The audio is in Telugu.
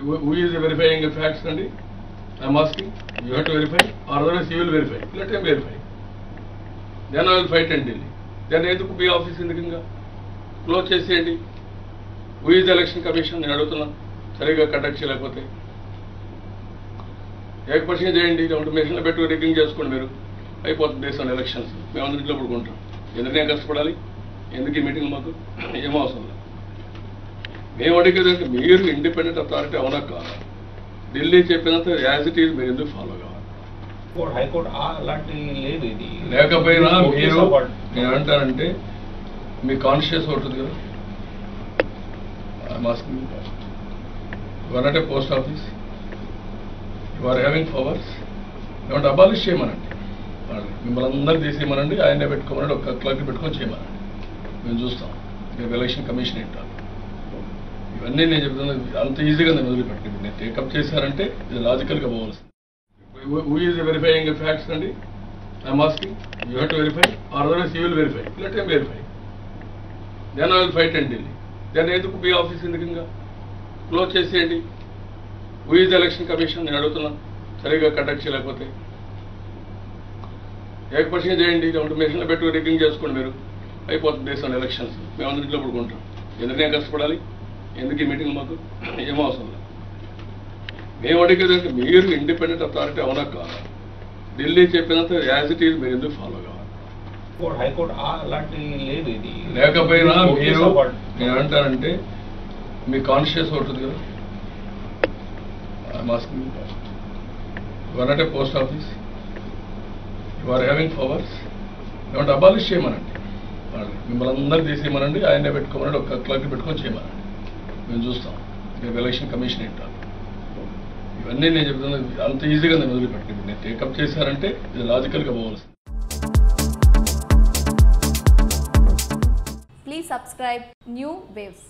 Who is verifying the facts, Nandi? I am asking. You have to verify, or otherwise you will verify. Let him verify. Then I will fight and deal. Then ఎందుకు మీ ఆఫీస్ ఎందుకంగా క్లోజ్ చేసేయండి. హూ ఈజ్ ఎలక్షన్ కమిషన్ నేను అడుగుతున్నా, సరిగ్గా కండక్ట్ చేయలేకపోతే ఏకపక్షంగా చేయండి. మెషిన్లో పెట్టుకుని రిగ్గింగ్ చేసుకోండి, మీరు అయిపోతుంది దేశంలో ఎలక్షన్స్. మేము అందరి ఇంట్లో పడుకుంటాం. ఎందుకు నేను కష్టపడాలి? ఎందుకు ఈ మీటింగ్ మాకు ఏమో అవసరం లేదు. మేము అడిగేదంటే మీరు ఇండిపెండెంట్ అథారిటీ అవునా కాదా? ఢిల్లీ చెప్పినంత యాజ్ ఇట్ ఈజ్ మీరు ఎందుకు ఫాలో కావాలి? హైకోర్టు అలాంటి లేదు. ఇది లేకపోయినా మీరు నేనంటానంటే మీ కాన్షియస్ ఉంటుంది కదా. వన్ అంటే post office you are having powers. ఏమంటే అబాలిష్ చేయమనండి, మిమ్మల్ని అందరూ తీసేయమనండి, ఆయనే పెట్టుకోమనండి, ఒక క్లర్క్ పెట్టుకొని చేయమనండి. మేము చూస్తాం. రేపు ఎలక్షన్ కమిషన్ ఏంటారు ఇవన్నీ నేను చెప్తున్నాను. అంత ఈజీగా నేను వదిలిపెట్టి నేను టేకప్ చేశారంటే ఇది లాజికల్గా పోవాల్సింది. Who is verifying the facts, Nandi? I am asking. You have to verify, or otherwise you will verify. Let him verify. Then I will fight and deal. Then ఎందుకు మీ ఆఫీస్ ఎందుకంగా క్లోజ్ చేసేయండి. హూ ఈజ్ ఎలక్షన్ కమిషన్ నేను అడుగుతున్నా, సరిగ్గా కండక్ట్ చేయలేకపోతే ఏకపక్షంగా చేయండి. మెషిన్లో పెట్టుకుని రిగ్గింగ్ చేసుకోండి, మీరు అయిపోతుంది దేశంలో ఎలక్షన్స్. మేము అందరి ఇంట్లో పడుకుంటాం. ఎందుకు నేను కష్టపడాలి? ఎందుకు ఈ మీటింగ్ మాకు ఏమో అవసరం లేదు. మేము అడిగేదంటే మీరు ఇండిపెండెంట్ అథారిటీ అవునా కాదా? ఢిల్లీ చెప్పినంత యాజ్ ఇట్ ఈజ్ మీరు ఎందుకు ఫాలో కావాలి? హైకోర్టు అలాంటి లేదు. ఇది లేకపోయినా మీరు నేనంటానంటే మీ కాన్షియస్ ఉంటుంది కదా. వన్ అంటే post office you are having powers. ఏమంటే అబాలిష్ చేయమనండి, మిమ్మల్ని అందరూ తీసేయమనండి, ఆయనే పెట్టుకోమనండి, ఒక క్లర్క్ పెట్టుకొని చేయమనండి. మేము చూస్తాం. రేపు ఎలక్షన్ కమిషన్ ఏంటారు ఇవన్నీ నేను చెప్తున్నాను. అంత ఈజీగా నేను వదిలిపెట్టి నేను టేకప్ చేశారంటే ఇది లాజికల్గా పోవాల్సింది. Please subscribe New Waves.